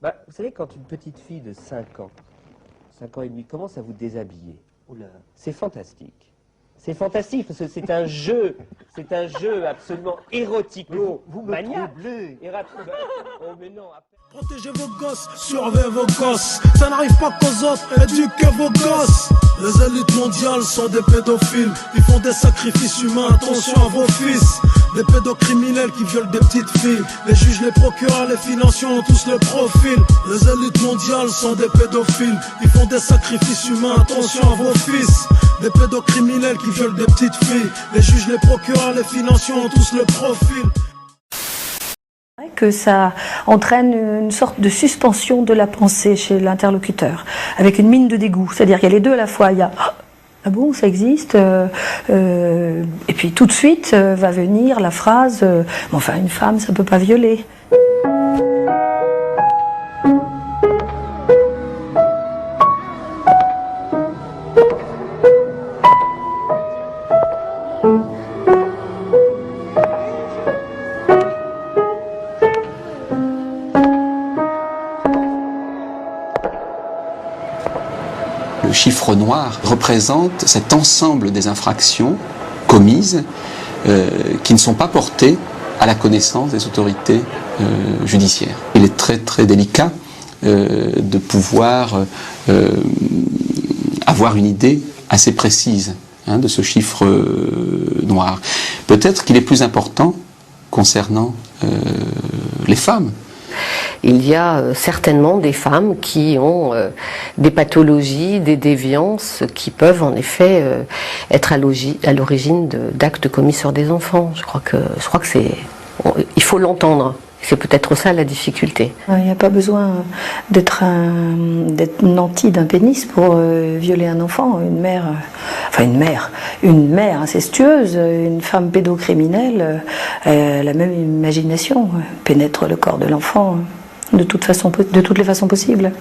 Bah, vous savez, quand une petite fille de 5 ans et demi, commence à vous déshabiller, c'est fantastique. C'est fantastique parce que c'est un jeu absolument érotico-maniaque. Oh mais non. Protégez vos gosses, surveillez vos gosses. Ça n'arrive pas qu'aux autres, éduquez vos gosses. Les élites mondiales sont des pédophiles. Ils font des sacrifices humains, attention à vos fils. Des pédocriminels qui violent des petites filles. Les juges, les procureurs, les financiers ont tous le profil. Les élites mondiales sont des pédophiles. Ils font des sacrifices humains, attention à vos fils. Des pédocriminels qui violent des petites filles. Les juges, les procureurs, les financiers ont tous le profil. Que ça entraîne une sorte de suspension de la pensée chez l'interlocuteur, avec une mine de dégoût. C'est-à-dire qu'il y a les deux à la fois. Il y a « Ah bon, ça existe ?» et puis tout de suite va venir la phrase « Enfin, une femme, ça peut pas violer. » Le chiffre noir représente cet ensemble des infractions commises qui ne sont pas portées à la connaissance des autorités judiciaires. Il est très très délicat de pouvoir avoir une idée assez précise de ce chiffre noir. Peut-être qu'il est plus important concernant les femmes. Il y a certainement des femmes qui ont des pathologies, des déviances qui peuvent en effet être à l'origine d'actes commis sur des enfants. Je crois que il faut l'entendre. C'est peut-être ça la difficulté. Il n'y a pas besoin d'être nanti d'un pénis pour violer un enfant. Une mère incestueuse, une femme pédocriminelle, la même imagination pénètre le corps de l'enfant de toutes les façons possibles.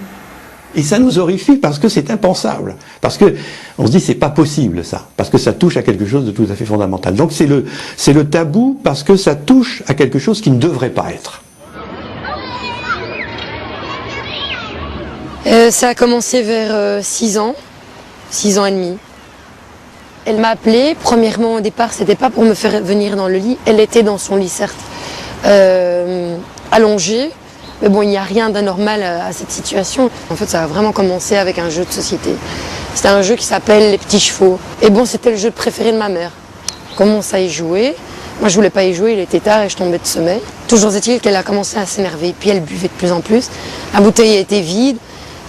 Et ça nous horrifie parce que c'est impensable. Parce que on se dit c'est pas possible ça. Parce que ça touche à quelque chose de tout à fait fondamental. Donc c'est le tabou parce que ça touche à quelque chose qui ne devrait pas être. Ça a commencé vers 6 ans et demi. Elle m'a appelée, premièrement au départ c'était pas pour me faire venir dans le lit, elle était dans son lit certes, allongée. Mais bon, il n'y a rien d'anormal à cette situation. En fait, ça a vraiment commencé avec un jeu de société. C'était un jeu qui s'appelle Les Petits Chevaux. Et bon, c'était le jeu préféré de ma mère. On commence à y jouer. Moi, je voulais pas y jouer, il était tard et je tombais de sommeil. Toujours est-il qu'elle a commencé à s'énerver. Puis elle buvait de plus en plus. La bouteille était vide.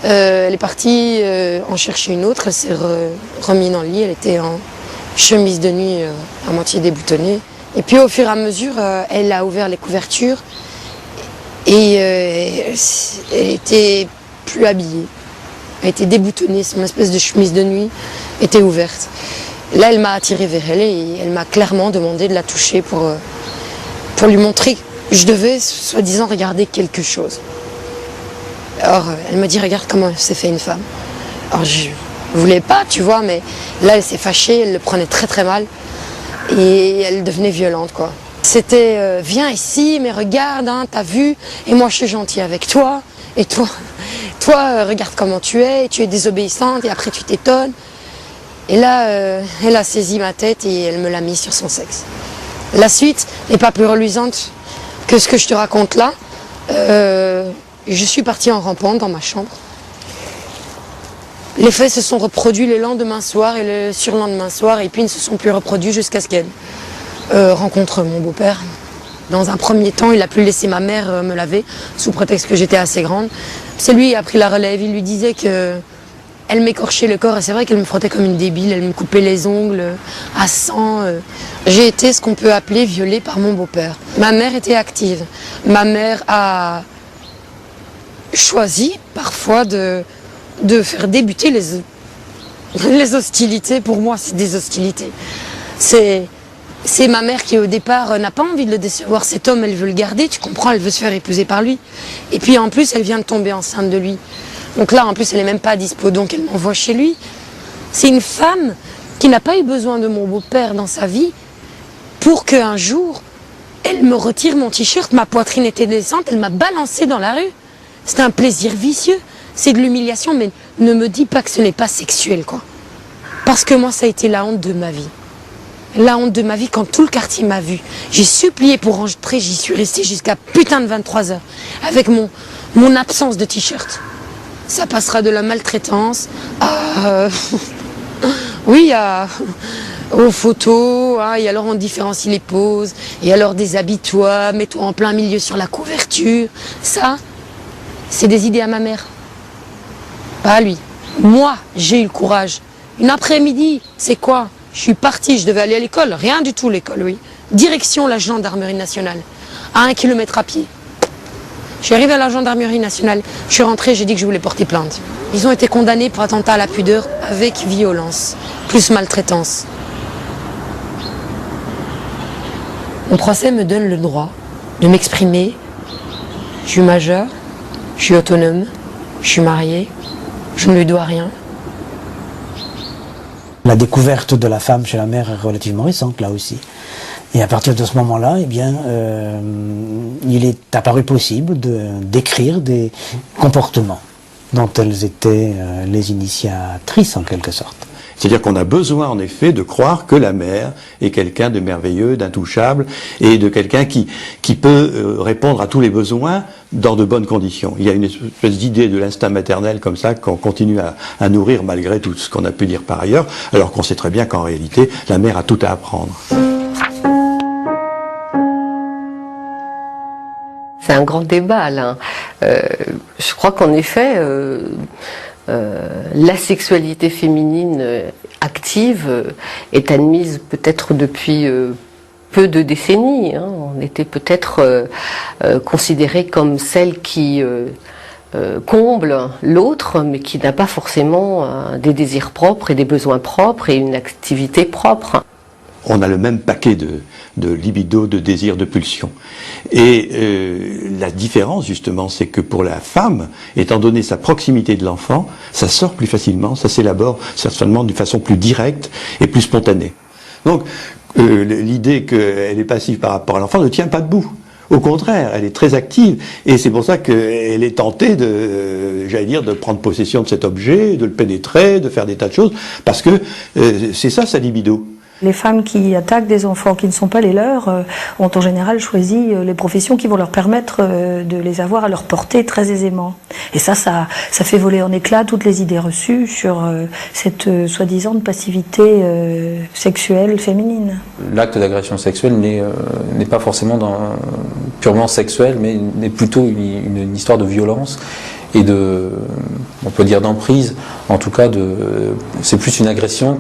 Elle est partie en chercher une autre. Elle s'est remise dans le lit. Elle était en chemise de nuit à moitié déboutonnée. Et puis, au fur et à mesure, elle a ouvert les couvertures. Et elle était plus habillée, elle était déboutonnée, son espèce de chemise de nuit était ouverte. Là, elle m'a attirée vers elle et elle m'a clairement demandé de la toucher pour lui montrer que je devais, soi-disant, regarder quelque chose. Alors, elle m'a dit, regarde comment s'est fait une femme. Alors, je voulais pas, tu vois, mais là, elle s'est fâchée, elle le prenait très très mal et elle devenait violente, quoi. C'était viens ici, mais regarde, hein, t'as vu, et moi je suis gentille avec toi, et toi regarde comment tu es désobéissante, et après tu t'étonnes. Et là, elle a saisi ma tête et elle me l'a mise sur son sexe. La suite n'est pas plus reluisante que ce que je te raconte là. Je suis partie en rampant dans ma chambre. Les faits se sont reproduits le lendemain soir et le surlendemain soir, et puis ils ne se sont plus reproduits jusqu'à ce qu'elle rencontre mon beau-père. Dans un premier temps, il a pu laisser ma mère me laver, sous prétexte que j'étais assez grande. C'est lui qui a pris la relève, il lui disait qu'elle m'écorchait le corps, et c'est vrai qu'elle me frottait comme une débile, elle me coupait les ongles à sang. J'ai été ce qu'on peut appeler violée par mon beau-père. Ma mère était active. Ma mère a choisi parfois de faire débuter les hostilités. Pour moi, c'est des hostilités. C'est ma mère qui, au départ, n'a pas envie de le décevoir. Cet homme, elle veut le garder, tu comprends, elle veut se faire épouser par lui. Et puis, en plus, elle vient de tomber enceinte de lui. Donc là, en plus, elle n'est même pas dispo, donc elle m'envoie chez lui. C'est une femme qui n'a pas eu besoin de mon beau-père dans sa vie pour qu'un jour, elle me retire mon t-shirt, ma poitrine était descente, elle m'a balancé dans la rue. C'est un plaisir vicieux, c'est de l'humiliation, mais ne me dis pas que ce n'est pas sexuel, quoi. Parce que moi, ça a été la honte de ma vie. La honte de ma vie quand tout le quartier m'a vu. J'ai supplié pour rentrer, j'y suis restée jusqu'à putain de 23 heures. Avec mon absence de t-shirt. Ça passera de la maltraitance à... oui, aux photos, hein, et alors on différencie les poses, et alors déshabille-toi, mets-toi en plein milieu sur la couverture. Ça, c'est des idées à ma mère. Pas à lui. Moi, j'ai eu le courage. Une après-midi, c'est quoi? Je suis partie, je devais aller à l'école, rien du tout l'école, oui. Direction la gendarmerie nationale, à 1 kilomètre à pied. Je suis arrivée à la gendarmerie nationale, je suis rentrée, j'ai dit que je voulais porter plainte. Ils ont été condamnés pour attentat à la pudeur avec violence, plus maltraitance. Mon procès me donne le droit de m'exprimer. Je suis majeure, je suis autonome, je suis mariée, je ne lui dois rien. La découverte de la femme chez la mère est relativement récente, là aussi. Et à partir de ce moment-là, eh bien, il est apparu possible d'écrire des comportements dont elles étaient les initiatrices, en quelque sorte. C'est-à-dire qu'on a besoin, en effet, de croire que la mère est quelqu'un de merveilleux, d'intouchable, et de quelqu'un qui peut répondre à tous les besoins dans de bonnes conditions. Il y a une espèce d'idée de l'instinct maternel comme ça qu'on continue à nourrir malgré tout ce qu'on a pu dire par ailleurs, alors qu'on sait très bien qu'en réalité, la mère a tout à apprendre. C'est un grand débat, là. Je crois qu'en effet... la sexualité féminine active est admise peut-être depuis peu de décennies. Hein. On était peut-être considéré comme celle qui comble l'autre, mais qui n'a pas forcément des désirs propres et des besoins propres et une activité propre. On a le même paquet de libido, de désir, de pulsion. Et la différence, justement, c'est que pour la femme, étant donné sa proximité de l'enfant, ça sort plus facilement, ça s'élabore certainement d'une façon plus directe et plus spontanée. Donc, l'idée qu'elle est passive par rapport à l'enfant ne tient pas debout. Au contraire, elle est très active, et c'est pour ça qu'elle est tentée de prendre possession de cet objet, de le pénétrer, de faire des tas de choses, parce que c'est ça sa libido. Les femmes qui attaquent des enfants qui ne sont pas les leurs ont en général choisi les professions qui vont leur permettre de les avoir à leur portée très aisément. Et ça fait voler en éclats toutes les idées reçues sur cette soi-disant passivité sexuelle féminine. L'acte d'agression sexuelle n'est pas forcément purement sexuel, mais n'est plutôt une histoire de violence et on peut dire d'emprise. En tout cas, c'est plus une agression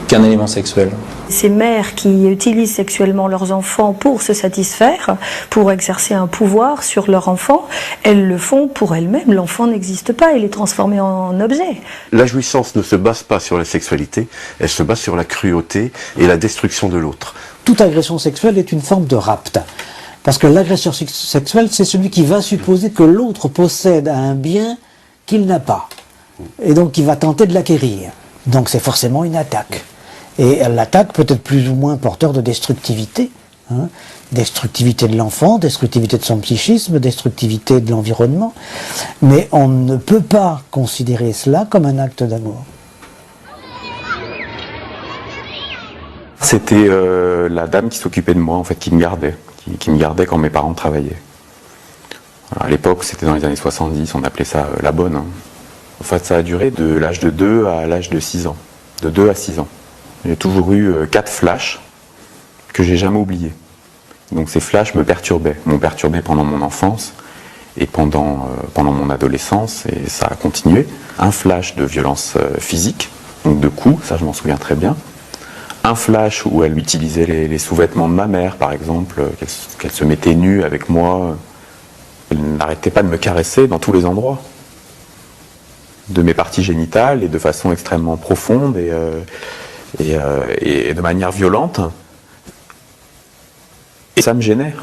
qu'un élément sexuel. Ces mères qui utilisent sexuellement leurs enfants pour se satisfaire, pour exercer un pouvoir sur leur enfant, elles le font pour elles-mêmes. L'enfant n'existe pas, il est transformé en objet. La jouissance ne se base pas sur la sexualité, elle se base sur la cruauté et la destruction de l'autre. Toute agression sexuelle est une forme de rapt. Parce que l'agresseur sexuel, c'est celui qui va supposer que l'autre possède un bien qu'il n'a pas. Et donc qui va tenter de l'acquérir. Donc c'est forcément une attaque. Et l'attaque peut être plus ou moins porteur de destructivité. Hein, destructivité de l'enfant, destructivité de son psychisme, destructivité de l'environnement. Mais on ne peut pas considérer cela comme un acte d'amour. C'était la dame qui s'occupait de moi, en fait, qui me gardait quand mes parents travaillaient. Alors, à l'époque, c'était dans les années 70, on appelait ça la bonne. Hein. En fait, ça a duré de l'âge de 2 à l'âge de 6 ans. De 2 à 6 ans. J'ai toujours eu 4 flashs que j'ai jamais oubliés. Donc ces flashs m'ont perturbé pendant mon enfance et pendant mon adolescence, et ça a continué. Un flash de violence physique, donc de coups, ça je m'en souviens très bien. Un flash où elle utilisait les sous-vêtements de ma mère, par exemple, qu'elle se mettait nue avec moi. Elle n'arrêtait pas de me caresser dans tous les endroits. De mes parties génitales et de façon extrêmement profonde et de manière violente. Et ça me gênait.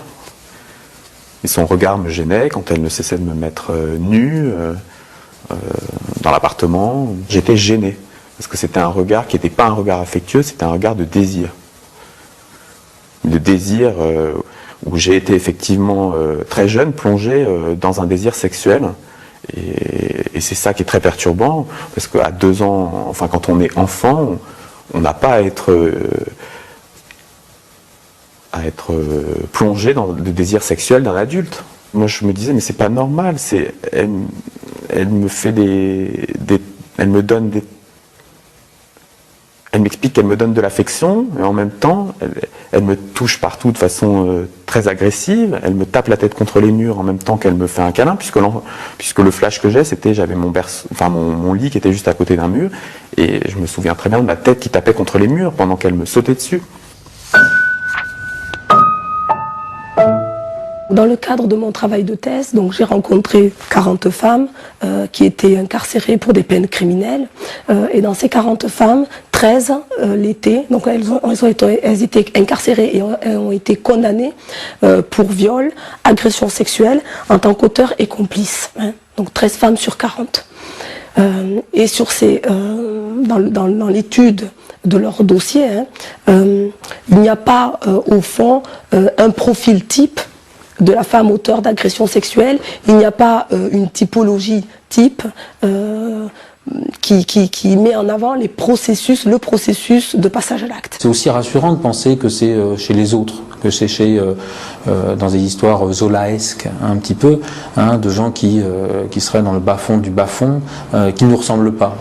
Et son regard me gênait quand elle ne cessait de me mettre nu dans l'appartement. J'étais gêné. Parce que c'était un regard qui n'était pas un regard affectueux, c'était un regard de désir. De désir où j'ai été effectivement très jeune plongé dans un désir sexuel. Et c'est ça qui est très perturbant, parce qu'à 2 ans, enfin quand on est enfant, on n'a pas à être plongé dans le désir sexuel d'un adulte. Moi je me disais mais c'est pas normal, elle me fait elle m'explique qu'elle me donne de l'affection, et en même temps, elle me touche partout de façon très agressive, elle me tape la tête contre les murs en même temps qu'elle me fait un câlin, puisque le flash que c'était, j'avais mon lit qui était juste à côté d'un mur, et je me souviens très bien de ma tête qui tapait contre les murs pendant qu'elle me sautait dessus. Dans le cadre de mon travail de thèse, donc j'ai rencontré 40 femmes qui étaient incarcérées pour des peines criminelles. Et dans ces 40 femmes, 13 l'étaient. Donc elles étaient incarcérées et ont été condamnées pour viol, agression sexuelle en tant qu'auteurs et complices. Hein. Donc 13 femmes sur 40. Et sur dans l'étude de leur dossier, il n'y a pas au fond un profil type de la femme auteure d'agression sexuelle. Il n'y a pas une typologie type qui met en avant le processus de passage à l'acte. C'est aussi rassurant de penser que c'est chez les autres, que c'est chez dans des histoires zolaesques un petit peu, hein, de gens qui seraient dans le bas-fond du bas-fond, qui ne nous ressemblent pas.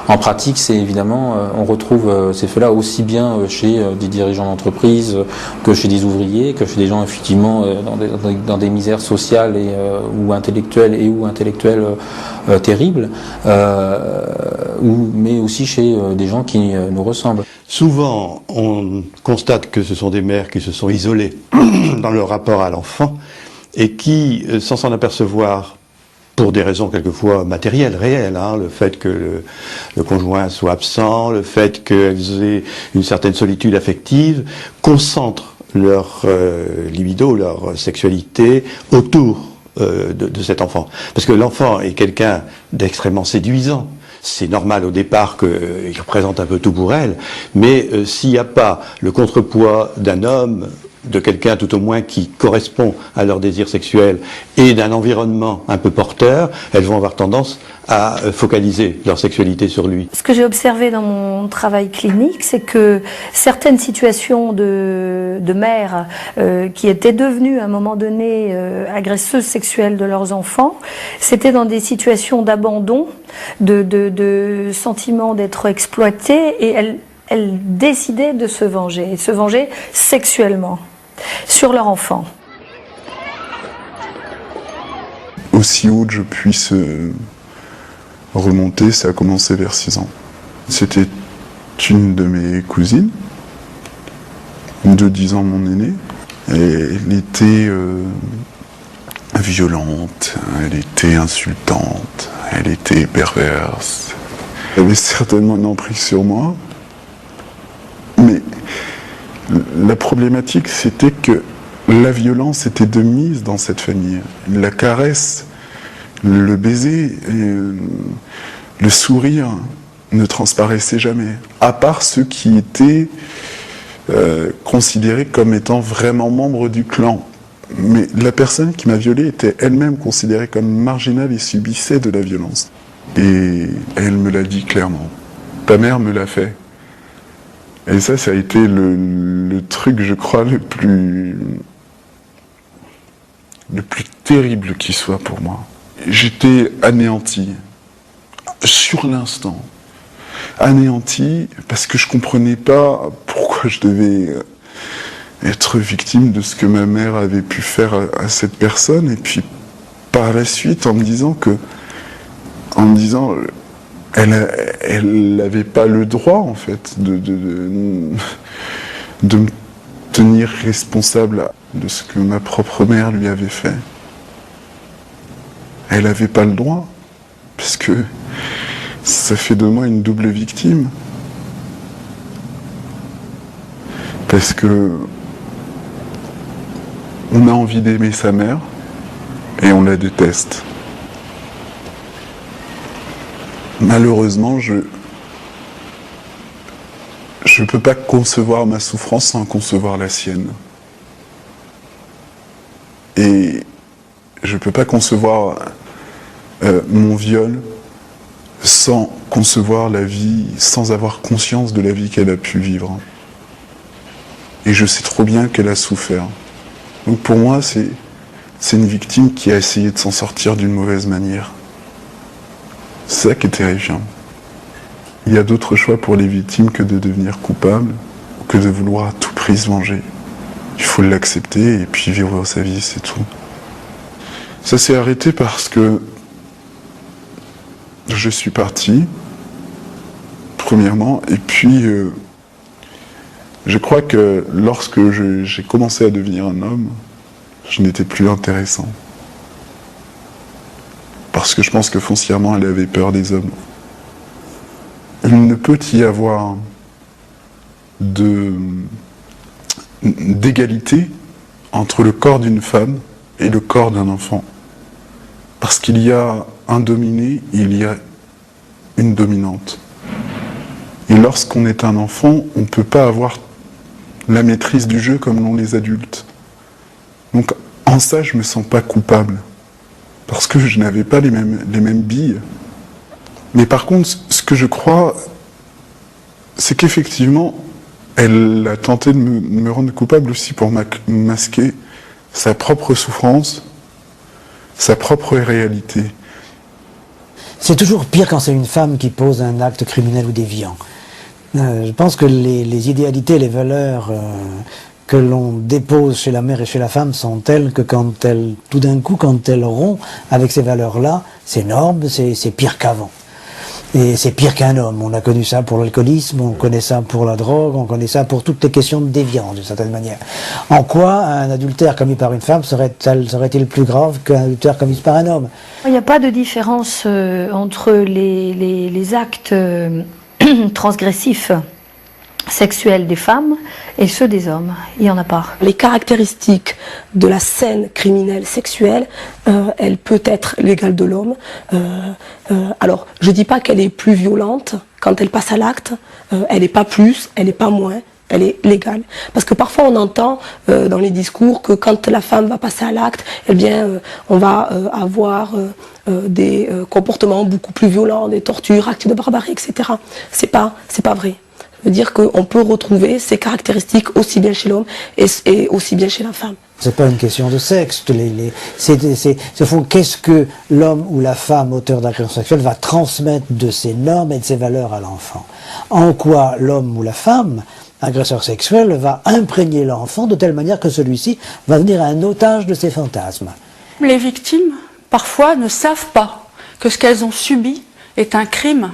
En pratique, c'est évidemment, on retrouve ces faits-là aussi bien chez des dirigeants d'entreprise que chez des ouvriers, que chez des gens effectivement dans des misères sociales ou intellectuelles terribles, mais aussi chez des gens qui nous ressemblent. Souvent, on constate que ce sont des mères qui se sont isolées dans leur rapport à l'enfant et qui, sans s'en apercevoir, pour des raisons quelquefois matérielles, réelles, hein, le fait que le conjoint soit absent, le fait qu'elles aient une certaine solitude affective, concentrent leur libido, leur sexualité autour de cet enfant. Parce que l'enfant est quelqu'un d'extrêmement séduisant. C'est normal au départ qu'il représente un peu tout pour elle, mais s'il n'y a pas le contrepoids d'un homme, de quelqu'un tout au moins qui correspond à leur désir sexuel et d'un environnement un peu porteur, elles vont avoir tendance à focaliser leur sexualité sur lui. Ce que j'ai observé dans mon travail clinique, c'est que certaines situations de mères qui étaient devenues à un moment donné agresseuses sexuelles de leurs enfants, c'était dans des situations d'abandon, de sentiment d'être exploitées, et elles décidaient de se venger sexuellement sur leur enfant. Aussi haut que je puisse remonter, ça a commencé vers 6 ans. C'était une de mes cousines, de 10 ans mon aînée. Elle était violente, elle était insultante, elle était perverse. Elle avait certainement une emprise sur moi. Mais la problématique, c'était que la violence était de mise dans cette famille. La caresse, le baiser, le sourire ne transparaissaient jamais. À part ceux qui étaient considérés comme étant vraiment membres du clan. Mais la personne qui m'a violée était elle-même considérée comme marginale et subissait de la violence. Et elle me l'a dit clairement. Ta mère me l'a fait. Et ça a été le truc, je crois, le plus terrible qui soit pour moi. J'étais anéanti, sur l'instant. Anéanti, parce que je comprenais pas pourquoi je devais être victime de ce que ma mère avait pu faire à cette personne. Et puis, par la suite, en me disant elle n'avait pas le droit, en fait, de me tenir responsable de ce que ma propre mère lui avait fait. Elle n'avait pas le droit, parce que ça fait de moi une double victime. Parce que on a envie d'aimer sa mère et on la déteste. Malheureusement, je ne peux pas concevoir ma souffrance sans concevoir la sienne. Et je ne peux pas concevoir mon viol sans concevoir la vie, sans avoir conscience de la vie qu'elle a pu vivre. Et je sais trop bien qu'elle a souffert. Donc pour moi, c'est une victime qui a essayé de s'en sortir d'une mauvaise manière. C'est ça qui est terrifiant. Il y a d'autres choix pour les victimes que de devenir coupables, ou que de vouloir à tout prix se venger. Il faut l'accepter et puis vivre sa vie, c'est tout. Ça s'est arrêté parce que je suis parti, premièrement, et puis je crois que lorsque j'ai commencé à devenir un homme, je n'étais plus intéressant. Parce que je pense que foncièrement, elle avait peur des hommes. Il ne peut y avoir d'égalité entre le corps d'une femme et le corps d'un enfant. Parce qu'il y a un dominé, il y a une dominante. Et lorsqu'on est un enfant, on ne peut pas avoir la maîtrise du jeu comme l'ont les adultes. Donc en ça, je ne me sens pas coupable. Parce que je n'avais pas les mêmes billes. Mais par contre, ce que je crois, c'est qu'effectivement, elle a tenté de me rendre coupable aussi pour masquer sa propre souffrance, sa propre réalité. C'est toujours pire quand c'est une femme qui pose un acte criminel ou déviant. Je pense que les idéalités, les valeurs que l'on dépose chez la mère et chez la femme sont telles que tout d'un coup, quand elles rompent avec ces valeurs-là, c'est énorme, c'est pire qu'avant. Et c'est pire qu'un homme. On a connu ça pour l'alcoolisme, on connaît ça pour la drogue, on connaît ça pour toutes les questions de déviance, d'une certaine manière. En quoi un adultère commis par une femme serait-il plus grave qu'un adultère commis par un homme? Il n'y a pas de différence entre les actes transgressifs sexuels des femmes et ceux des hommes. Il n'y en a pas. Les caractéristiques de la scène criminelle sexuelle, elle peut être l'égale de l'homme. Alors, je ne dis pas qu'elle est plus violente quand elle passe à l'acte. Elle n'est pas plus, elle n'est pas moins. Elle est légale. Parce que parfois on entend dans les discours que quand la femme va passer à l'acte, eh bien, on va avoir des comportements beaucoup plus violents, des tortures, actes de barbarie, etc. C'est pas vrai. Ça veut dire qu'on peut retrouver ces caractéristiques aussi bien chez l'homme et aussi bien chez la femme. C'est pas une question de sexe. Au fond, qu'est-ce que l'homme ou la femme auteur d'agression sexuelle va transmettre de ses normes et de ses valeurs à l'enfant? En quoi l'homme ou la femme agresseur sexuel va imprégner l'enfant de telle manière que celui-ci va devenir un otage de ses fantasmes? Les victimes, parfois, ne savent pas que ce qu'elles ont subi est un crime,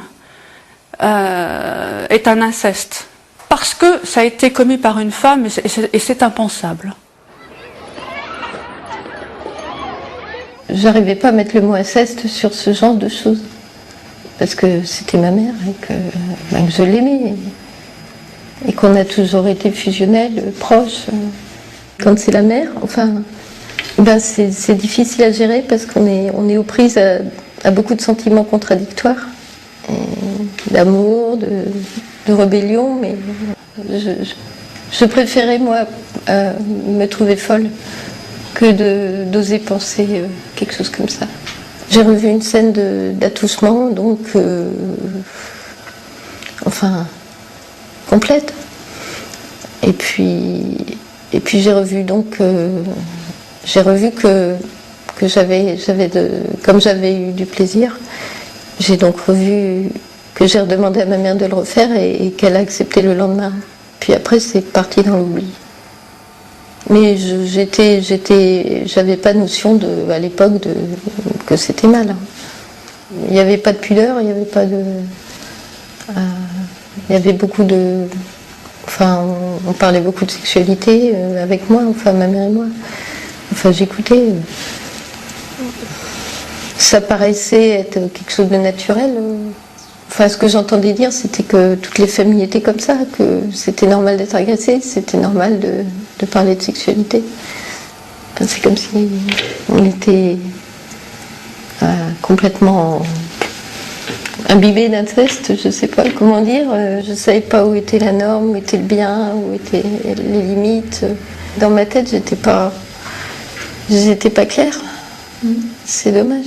est un inceste. Parce que ça a été commis par une femme et c'est impensable. J'arrivais pas à mettre le mot inceste sur ce genre de choses. Parce que c'était ma mère et que je l'aimais. Et qu'on a toujours été fusionnels, proches. Quand c'est la mère, c'est difficile à gérer parce qu'on est aux prises à beaucoup de sentiments contradictoires. D'amour, de rébellion, mais je préférais, moi, me trouver folle que d'oser penser quelque chose comme ça. J'ai revu une scène d'attouchement, donc, complète. Et puis j'ai revu que comme j'avais eu du plaisir, j'ai donc revu que j'ai redemandé à ma mère de le refaire et qu'elle a accepté le lendemain. Puis après, c'est parti dans l'oubli. Mais j'avais pas notion à l'époque que c'était mal. Il n'y avait pas de pudeur, il n'y avait pas de... il y avait beaucoup de... on parlait beaucoup de sexualité avec moi, ma mère et moi. J'écoutais. Ça paraissait être quelque chose de naturel. Ce que j'entendais dire, c'était que toutes les familles étaient comme ça, que c'était normal d'être agressé, c'était normal de parler de sexualité. C'est comme si on était complètement imbibé d'inceste, je ne sais pas comment dire. Je ne savais pas où était la norme, où était le bien, où étaient les limites. Dans ma tête, J'étais pas claire. C'est dommage.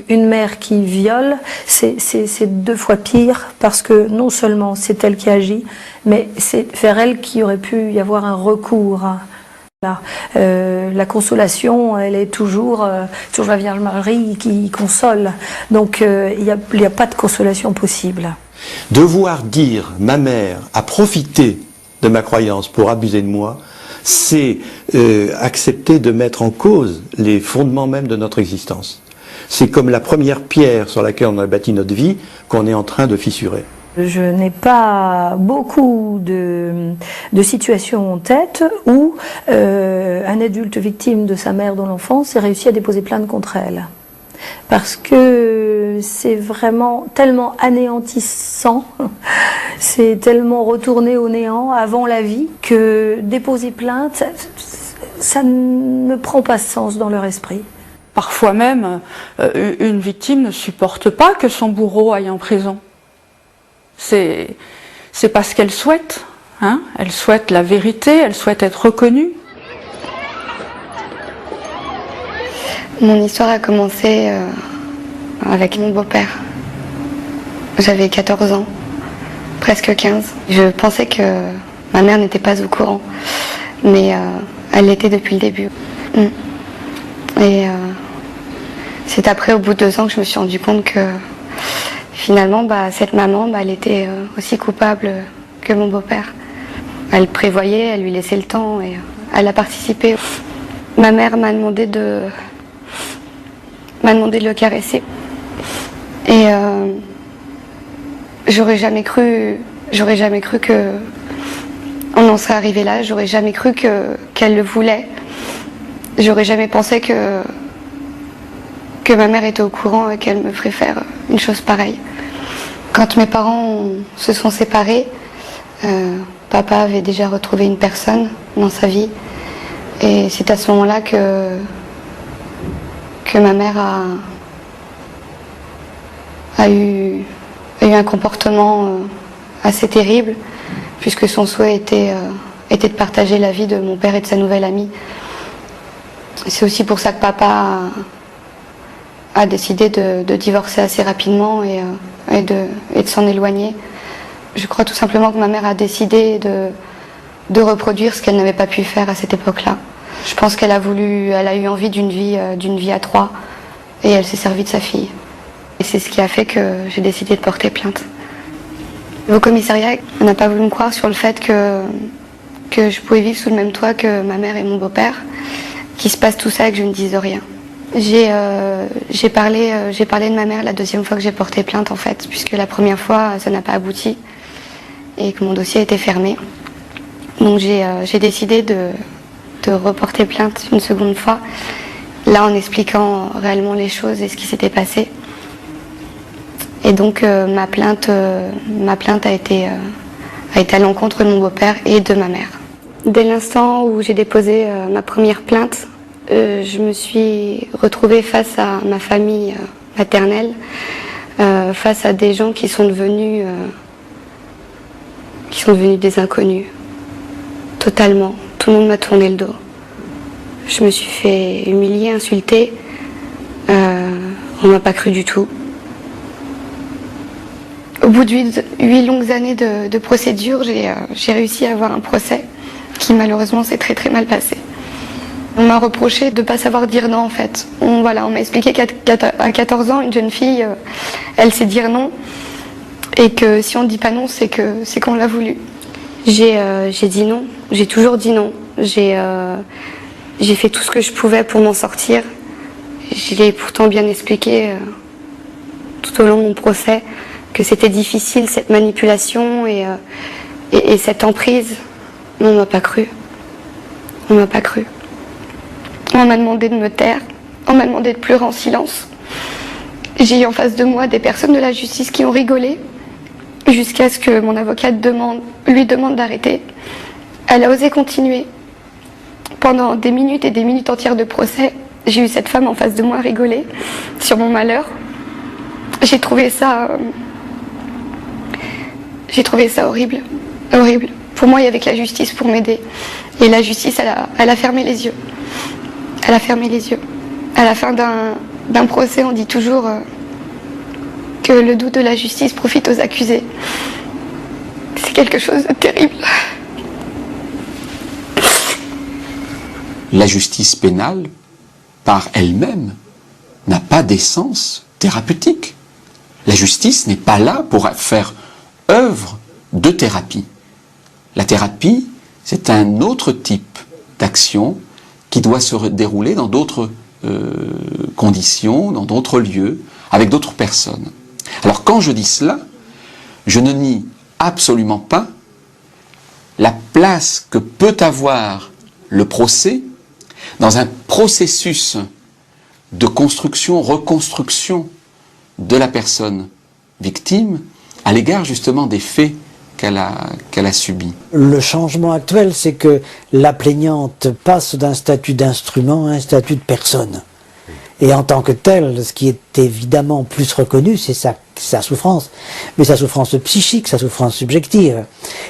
Une mère qui viole, c'est 2 fois pire parce que non seulement c'est elle qui agit, mais c'est vers elle qu'il aurait pu y avoir un recours. Là, la consolation, elle est toujours la Vierge Marie qui console. Donc il n'y a pas de consolation possible. Devoir dire ma mère a profité de ma croyance pour abuser de moi, c'est accepter de mettre en cause les fondements même de notre existence. C'est comme la première pierre sur laquelle on a bâti notre vie qu'on est en train de fissurer. Je n'ai pas beaucoup de situations en tête où un adulte victime de sa mère dans l'enfance ait réussi à déposer plainte contre elle. Parce que c'est vraiment tellement anéantissant, c'est tellement retourné au néant avant la vie que déposer plainte, ça ne prend pas sens dans leur esprit. Parfois même, une victime ne supporte pas que son bourreau aille en prison. C'est pas ce qu'elle souhaite. Hein. Elle souhaite la vérité, elle souhaite être reconnue. Mon histoire a commencé avec mon beau-père. J'avais 14 ans, presque 15. Je pensais que ma mère n'était pas au courant, mais elle l'était depuis le début. Et c'est après, au bout de 2 ans, que je me suis rendu compte que finalement, cette maman, elle était aussi coupable que mon beau-père. Elle prévoyait, elle lui laissait le temps et elle a participé. Ma mère m'a demandé de le caresser. Et j'aurais jamais cru que on en serait arrivé là. J'aurais jamais cru qu'elle le voulait. J'aurais jamais pensé que ma mère était au courant et qu'elle me ferait faire une chose pareille. Quand mes parents se sont séparés, papa avait déjà retrouvé une personne dans sa vie. Et c'est à ce moment-là que ma mère a eu un comportement assez terrible, puisque son souhait était de partager la vie de mon père et de sa nouvelle amie. C'est aussi pour ça que papa a décidé de divorcer assez rapidement et de s'en éloigner. Je crois tout simplement que ma mère a décidé de reproduire ce qu'elle n'avait pas pu faire à cette époque-là. Je pense qu'elle a eu envie d'une vie à 3 et elle s'est servie de sa fille. Et c'est ce qui a fait que j'ai décidé de porter plainte. Au commissariat, on n'a pas voulu me croire sur le fait que je pouvais vivre sous le même toit que ma mère et mon beau-père, qu'il se passe tout ça et que je ne dise rien. J'ai parlé de ma mère la 2e fois que j'ai porté plainte en fait, puisque la première fois ça n'a pas abouti et que mon dossier était fermé. Donc j'ai décidé de reporter plainte une seconde fois, là en expliquant réellement les choses et ce qui s'était passé. Et donc ma plainte a été à l'encontre de mon beau-père et de ma mère. Dès l'instant où j'ai déposé ma première plainte, je me suis retrouvée face à ma famille maternelle, face à des gens qui sont devenus des inconnus, totalement. Tout le monde m'a tourné le dos. Je me suis fait humilier, insulter. On m'a pas cru du tout. Au bout de 8 longues années de procédure, j'ai réussi à avoir un procès qui malheureusement s'est très très mal passé. On m'a reproché de ne pas savoir dire non en fait. On m'a expliqué qu'à 14 ans, une jeune fille, elle sait dire non. Et que si on ne dit pas non, c'est qu'on l'a voulu. J'ai dit non, j'ai toujours dit non. J'ai fait tout ce que je pouvais pour m'en sortir. Je l'ai pourtant bien expliqué tout au long de mon procès que c'était difficile cette manipulation et cette emprise. Mais on ne m'a pas cru. On ne m'a pas cru. On m'a demandé de me taire, on m'a demandé de pleurer en silence. J'ai eu en face de moi des personnes de la justice qui ont rigolé, jusqu'à ce que mon avocate lui demande d'arrêter. Elle a osé continuer. Pendant des minutes et des minutes entières de procès, j'ai eu cette femme en face de moi rigoler sur mon malheur. J'ai trouvé ça horrible, horrible. Pour moi, il y avait que la justice pour m'aider. Et la justice, elle a fermé les yeux. Elle a fermé les yeux. À la fin d'un procès, on dit toujours que le doute de la justice profite aux accusés. C'est quelque chose de terrible. La justice pénale, par elle-même, n'a pas d'essence thérapeutique. La justice n'est pas là pour faire œuvre de thérapie. La thérapie, c'est un autre type d'action qui doit se dérouler dans d'autres conditions, dans d'autres lieux, avec d'autres personnes. Alors quand je dis cela, je ne nie absolument pas la place que peut avoir le procès dans un processus de construction, reconstruction de la personne victime à l'égard justement des faits qu'elle a subis. Le changement actuel, c'est que la plaignante passe d'un statut d'instrument à un statut de personne. Et en tant que telle, ce qui est évidemment plus reconnu, c'est sa souffrance, mais sa souffrance psychique, sa souffrance subjective.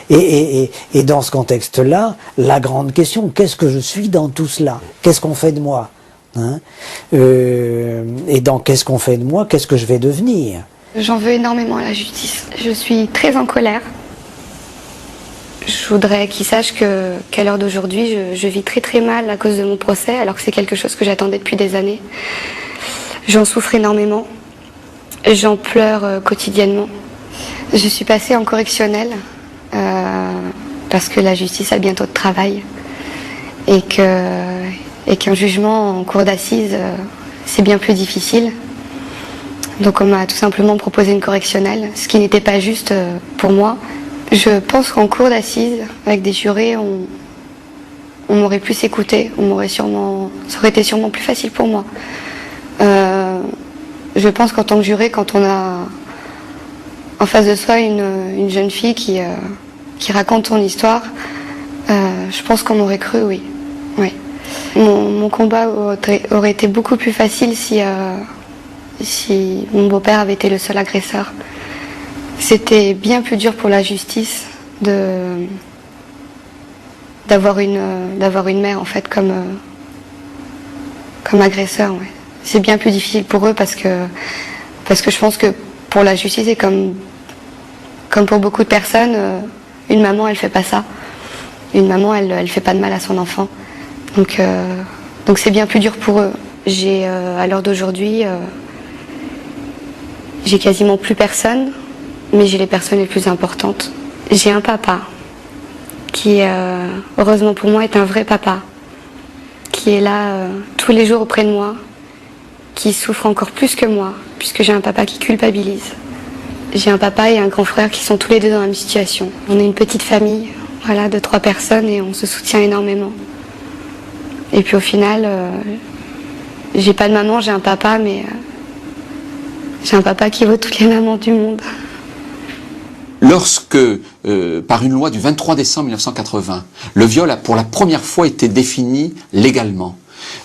Et dans ce contexte-là, la grande question, qu'est-ce que je suis dans tout cela? Qu'est-ce qu'on fait de moi, hein? Et dans qu'est-ce qu'on fait de moi, qu'est-ce que je vais devenir? J'en veux énormément à la justice. Je suis très en colère. Je voudrais qu'ils sachent qu'à l'heure d'aujourd'hui, je vis très très mal à cause de mon procès, alors que c'est quelque chose que j'attendais depuis des années. J'en souffre énormément. J'en pleure quotidiennement. Je suis passée en correctionnel parce que la justice a bientôt de travail et qu'un jugement en cour d'assises, c'est bien plus difficile. Donc on m'a tout simplement proposé une correctionnelle, ce qui n'était pas juste pour moi. Je pense qu'en cour d'assises, avec des jurés, on m'aurait plus écouté, ça aurait été sûrement plus facile pour moi. Je pense qu'en tant que juré, quand on a en face de soi une jeune fille qui raconte son histoire, je pense qu'on m'aurait cru, oui. Mon combat aurait été beaucoup plus facile si mon beau-père avait été le seul agresseur. C'était bien plus dur pour la justice d'avoir une mère en fait comme agresseur. Ouais. C'est bien plus difficile pour eux parce que je pense que pour la justice et comme pour beaucoup de personnes, une maman elle fait pas ça. Une maman elle fait pas de mal à son enfant. Donc c'est bien plus dur pour eux. J'ai à l'heure d'aujourd'hui j'ai quasiment plus personne. Mais j'ai les personnes les plus importantes. J'ai un papa qui, heureusement pour moi, est un vrai papa, qui est là tous les jours auprès de moi, qui souffre encore plus que moi, puisque j'ai un papa qui culpabilise. J'ai un papa et un grand frère qui sont tous les deux dans la même situation. On est une petite famille, voilà, de 3 personnes et on se soutient énormément. Et puis au final, j'ai pas de maman, j'ai un papa, mais j'ai un papa qui vaut toutes les mamans du monde. Lorsque, par une loi du 23 décembre 1980, le viol a pour la première fois été défini légalement,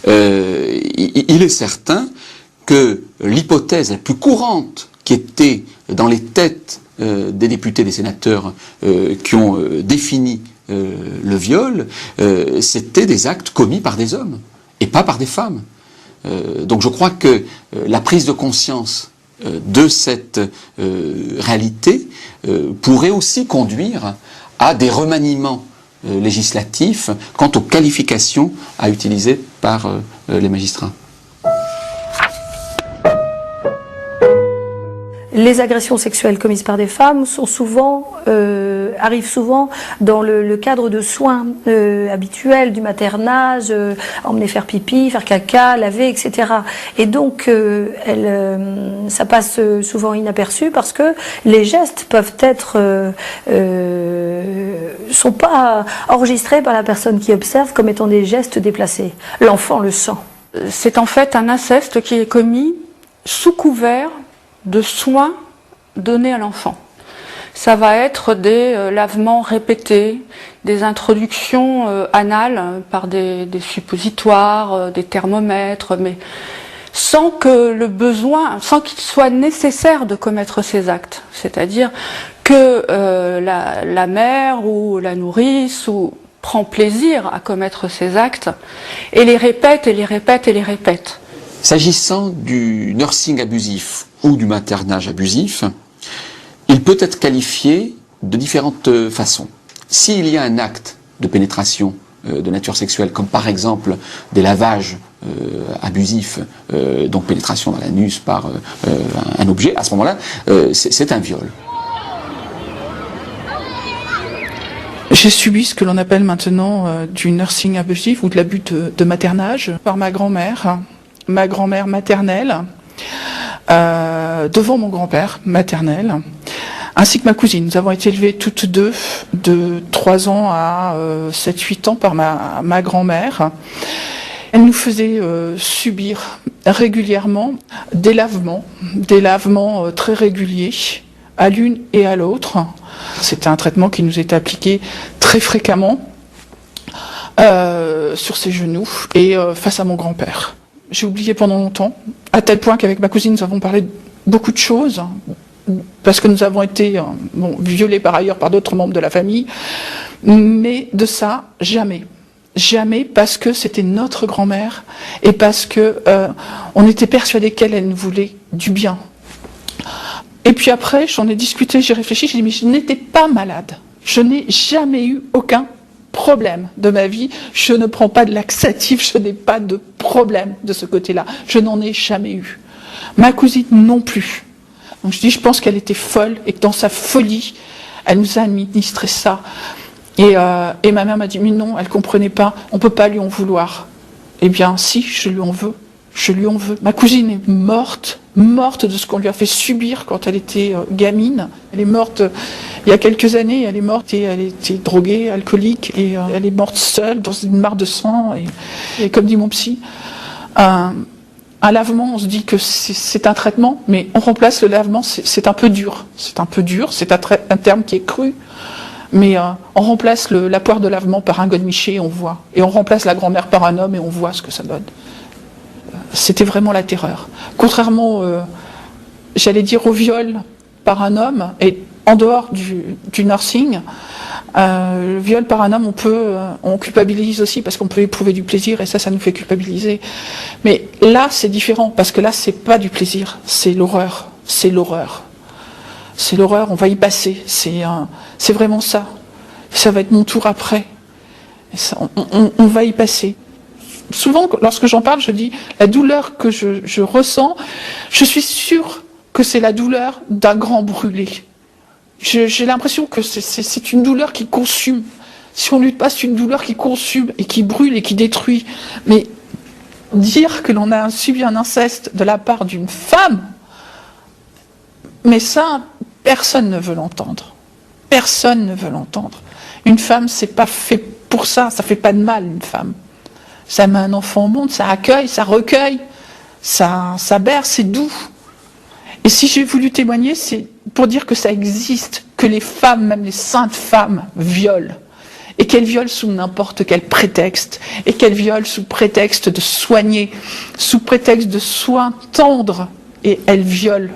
il est certain que l'hypothèse la plus courante qui était dans les têtes des députés, des sénateurs qui ont défini le viol, c'était des actes commis par des hommes et pas par des femmes. Donc je crois que la prise de conscience de cette réalité pourrait aussi conduire à des remaniements législatifs quant aux qualifications à utiliser par les magistrats. Les agressions sexuelles commises par des femmes sont arrivent souvent dans le cadre de soins habituels, du maternage, emmener faire pipi, faire caca, laver, etc. Et donc, ça passe souvent inaperçu parce que les gestes peuvent sont pas enregistrés par la personne qui observe comme étant des gestes déplacés. L'enfant le sent. C'est en fait un inceste qui est commis sous couvert de soins donnés à l'enfant. Ça va être des lavements répétés, des introductions anales par des suppositoires, des thermomètres, mais sans qu'il soit nécessaire de commettre ces actes. C'est-à-dire que la mère ou la nourrice prend plaisir à commettre ces actes et les répète et les répète et les répète. S'agissant du nursing abusif ou du maternage abusif, il peut être qualifié de différentes façons. S'il y a un acte de pénétration de nature sexuelle, comme par exemple des lavages abusifs, donc pénétration dans l'anus par un objet, à ce moment-là, c'est un viol. J'ai subi ce que l'on appelle maintenant du nursing abusif ou de l'abus de maternage par ma grand-mère maternelle, devant mon grand-père maternel, ainsi que ma cousine. Nous avons été élevées toutes deux de 3 ans à 7-8 ans par ma grand-mère. Elle nous faisait subir régulièrement des lavements très réguliers à l'une et à l'autre. C'était un traitement qui nous était appliqué très fréquemment sur ses genoux et face à mon grand-père. J'ai oublié pendant longtemps, à tel point qu'avec ma cousine, nous avons parlé de beaucoup de choses, parce que nous avons été violés par ailleurs par d'autres membres de la famille, mais de ça, jamais. Jamais, parce que c'était notre grand-mère et parce que on était persuadés qu'elle nous voulait du bien. Et puis après, j'en ai discuté, j'ai réfléchi, j'ai dit mais je n'étais pas malade. Je n'ai jamais eu aucun problème de ma vie. Je ne prends pas de laxatif, je n'ai pas de problème de ce côté-là. Je n'en ai jamais eu. Ma cousine non plus. Donc je pense qu'elle était folle et que dans sa folie, elle nous a administré ça. Et ma mère m'a dit, mais non, elle comprenait pas, on peut pas lui en vouloir. Eh bien, si, je lui en veux. Je lui en veux. Ma cousine est morte de ce qu'on lui a fait subir quand elle était gamine. Elle est morte il y a quelques années, elle est morte et elle était droguée, alcoolique, et elle est morte seule dans une mare de sang. Et comme dit mon psy, un lavement, on se dit que c'est un traitement, mais on remplace le lavement, c'est un peu dur. C'est un peu dur, c'est un terme qui est cru. Mais on remplace la poire de lavement par un godemiché, on voit. Et on remplace la grand-mère par un homme et on voit ce que ça donne. C'était vraiment la terreur. Contrairement, j'allais dire, au viol par un homme, et en dehors du nursing, le viol par un homme, on culpabilise aussi parce qu'on peut éprouver du plaisir et ça nous fait culpabiliser. Mais là, c'est différent parce que là, c'est pas du plaisir, c'est l'horreur. C'est l'horreur. C'est l'horreur, on va y passer. C'est vraiment ça. Ça va être mon tour après. Et ça, on va y passer. Souvent, lorsque j'en parle, je dis la douleur que je ressens, je suis sûre que c'est la douleur d'un grand brûlé. J'ai l'impression que c'est une douleur qui consume. Si on lutte pas, c'est une douleur qui consume et qui brûle et qui détruit. Mais dire que l'on a subi un inceste de la part d'une femme, mais ça, personne ne veut l'entendre. Personne ne veut l'entendre. Une femme, c'est pas fait pour ça. Ça fait pas de mal, une femme. Ça met un enfant au monde, ça accueille, ça recueille, ça berce, c'est doux. Et si j'ai voulu témoigner, c'est pour dire que ça existe, que les femmes, même les saintes femmes, violent. Et qu'elles violent sous n'importe quel prétexte. Et qu'elles violent sous prétexte de soigner, sous prétexte de soins tendres. Et elles violent.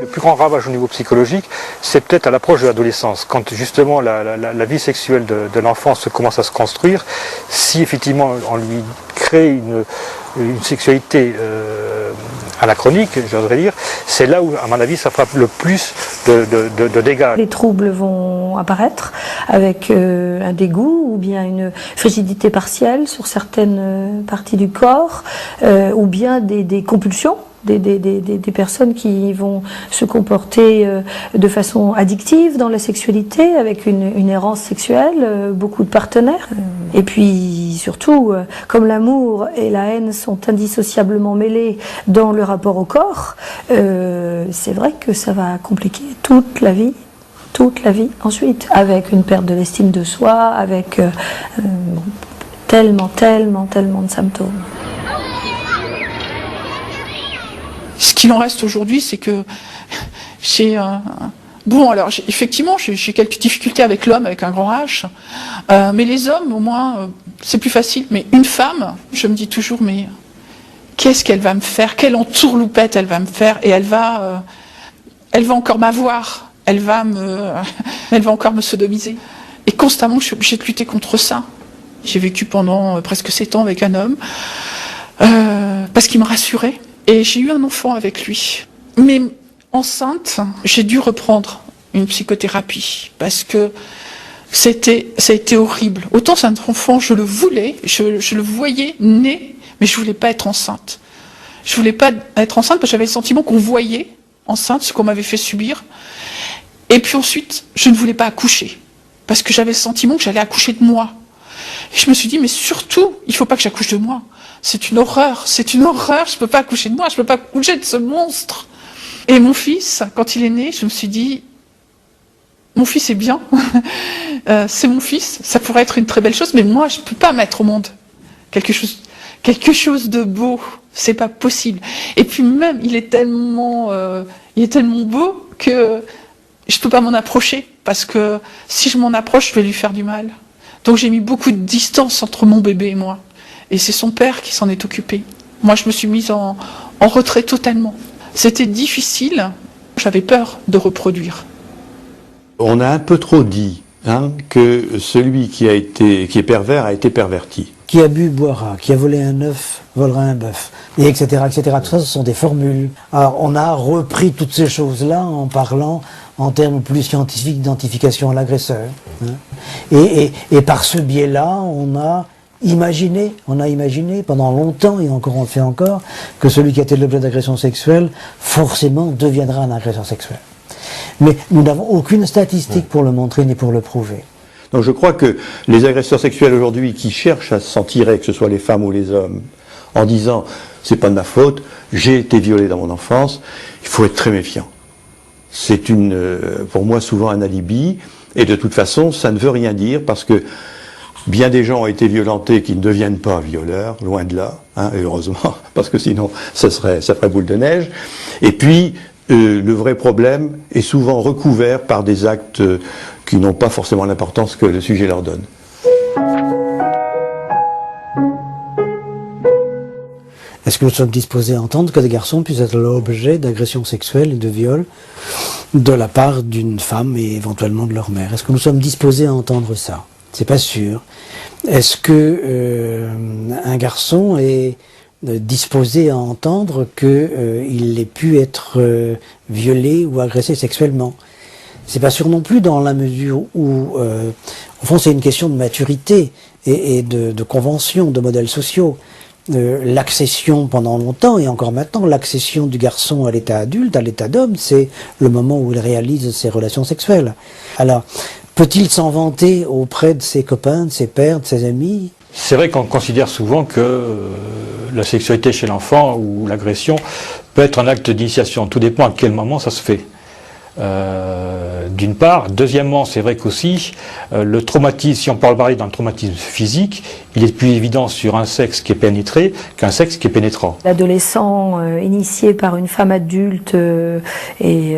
Le plus grand ravage au niveau psychologique, c'est peut-être à l'approche de l'adolescence, quand justement la vie sexuelle de l'enfant commence à se construire. Si effectivement on lui crée une sexualité anachronique, j'oserais dire, c'est là où, à mon avis, ça fera le plus de dégâts. Les troubles vont apparaître avec un dégoût ou bien une frigidité partielle sur certaines parties du corps, ou bien des compulsions. Des personnes qui vont se comporter de façon addictive dans la sexualité, avec une errance sexuelle, beaucoup de partenaires. Et puis surtout, comme l'amour et la haine sont indissociablement mêlés dans le rapport au corps, c'est vrai que ça va compliquer toute la vie ensuite, avec une perte de l'estime de soi, avec tellement de symptômes. Ce qu'il en reste aujourd'hui, c'est que effectivement, j'ai quelques difficultés avec l'homme, avec un grand H, mais les hommes, au moins, c'est plus facile. Mais une femme, je me dis toujours, mais qu'est-ce qu'elle va me faire? Quelle entourloupette elle va me faire? Et elle va encore m'avoir. elle va encore me sodomiser. Et constamment, je suis obligée de lutter contre ça. J'ai vécu pendant presque 7 ans avec un homme, parce qu'il me rassurait. Et j'ai eu un enfant avec lui. Mais enceinte, j'ai dû reprendre une psychothérapie, parce que ça a été horrible. Autant cet enfant, je le voulais, je le voyais né, mais je voulais pas être enceinte. Je voulais pas être enceinte parce que j'avais le sentiment qu'on voyait enceinte ce qu'on m'avait fait subir. Et puis ensuite, je ne voulais pas accoucher, parce que j'avais le sentiment que j'allais accoucher de moi. Et je me suis dit, mais surtout, il faut pas que j'accouche de moi. C'est une horreur, je peux pas accoucher de moi, je peux pas accoucher de ce monstre. Et mon fils, quand il est né, je me suis dit, mon fils est bien, c'est mon fils, ça pourrait être une très belle chose, mais moi, je peux pas mettre au monde quelque chose de beau, c'est pas possible. Et puis même, il est tellement beau que je peux pas m'en approcher, parce que si je m'en approche, je vais lui faire du mal. Donc j'ai mis beaucoup de distance entre mon bébé et moi. Et c'est son père qui s'en est occupé. Moi, je me suis mise en retrait totalement. C'était difficile, j'avais peur de reproduire. On a un peu trop dit que celui qui est pervers a été perverti. Qui a bu boira, qui a volé un œuf volera un bœuf, et etc., etc. Tout ça, ce sont des formules. Alors, on a repris toutes ces choses-là en parlant en termes plus scientifiques d'identification à l'agresseur. Et par ce biais-là, on a imaginé pendant longtemps, et encore on le fait encore, que celui qui a été l'objet d'agression sexuelle, forcément deviendra un agresseur sexuel. Mais nous n'avons aucune statistique pour le montrer ni pour le prouver. Donc je crois que les agresseurs sexuels aujourd'hui qui cherchent à s'en tirer, que ce soit les femmes ou les hommes, en disant « c'est pas de ma faute, j'ai été violé dans mon enfance », il faut être très méfiant. C'est pour moi souvent un alibi, et de toute façon ça ne veut rien dire, parce que bien des gens ont été violentés qui ne deviennent pas violeurs, loin de là, et heureusement, parce que sinon ça ferait boule de neige. Et puis le vrai problème est souvent recouvert par des actes qui n'ont pas forcément l'importance que le sujet leur donne. Est-ce que nous sommes disposés à entendre que des garçons puissent être l'objet d'agressions sexuelles et de viols de la part d'une femme et éventuellement de leur mère? Est-ce que nous sommes disposés à entendre ça? C'est pas sûr. Est-ce que un garçon est disposé à entendre qu'il ait pu être violé ou agressé sexuellement? C'est pas sûr non plus, dans la mesure où, au fond, c'est une question de maturité et de convention, de modèles sociaux. L'accession pendant longtemps, et encore maintenant, l'accession du garçon à l'état adulte, à l'état d'homme, c'est le moment où il réalise ses relations sexuelles. Alors, peut-il s'en vanter auprès de ses copains, de ses pères, de ses amis? C'est vrai qu'on considère souvent que la sexualité chez l'enfant ou l'agression peut être un acte d'initiation. Tout dépend à quel moment ça se fait. D'une part. Deuxièmement, c'est vrai qu'aussi, le traumatisme, si on peut parler d'un traumatisme physique, il est plus évident sur un sexe qui est pénétré qu'un sexe qui est pénétrant. L'adolescent initié par une femme adulte et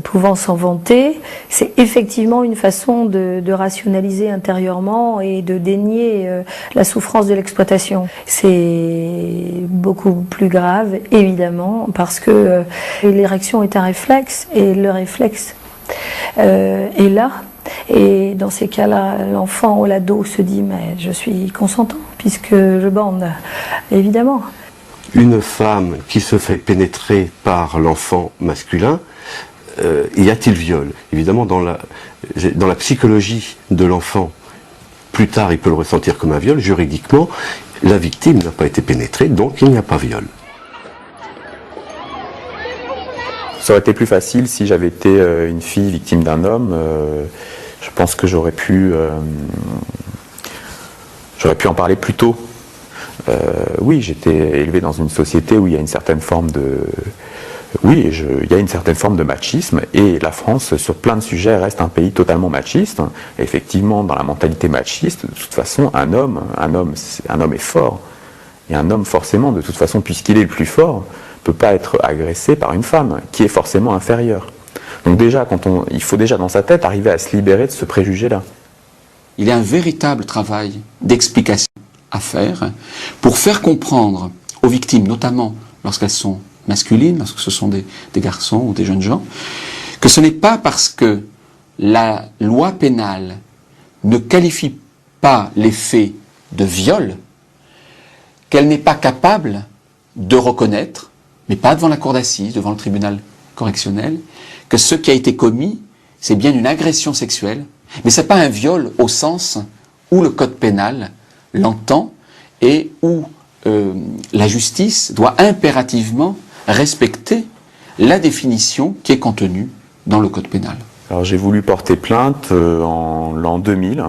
pouvant s'en vanter, c'est effectivement une façon de rationaliser intérieurement et de dénier la souffrance de l'exploitation. C'est beaucoup plus grave, évidemment, parce que l'érection est un réflexe, et le réflexe est là. Et dans ces cas-là, l'enfant ou l'ado se dit « mais je suis consentant puisque je bande », évidemment. Une femme qui se fait pénétrer par l'enfant masculin, y a-t-il viol? Évidemment, dans la psychologie de l'enfant, plus tard il peut le ressentir comme un viol. Juridiquement, la victime n'a pas été pénétrée, donc il n'y a pas viol. Ça aurait été plus facile si j'avais été une fille victime d'un homme. Je pense que j'aurais pu en parler plus tôt. Oui, j'étais élevé dans une société où il y a une certaine forme de... Oui, il y a une certaine forme de machisme, et la France, sur plein de sujets, reste un pays totalement machiste. Et effectivement, dans la mentalité machiste, de toute façon, un homme est fort. Et un homme, forcément, de toute façon, puisqu'il est le plus fort, peut pas être agressé par une femme qui est forcément inférieure. Donc déjà, il faut déjà dans sa tête arriver à se libérer de ce préjugé-là. Il y a un véritable travail d'explication à faire pour faire comprendre aux victimes, notamment lorsqu'elles sont masculines, lorsque ce sont des garçons ou des jeunes gens, que ce n'est pas parce que la loi pénale ne qualifie pas les faits de viol qu'elle n'est pas capable de reconnaître, mais pas devant la cour d'assises, devant le tribunal correctionnel, que ce qui a été commis, c'est bien une agression sexuelle, mais ce n'est pas un viol au sens où le code pénal l'entend et où la justice doit impérativement respecter la définition qui est contenue dans le code pénal. Alors j'ai voulu porter plainte en l'an 2000.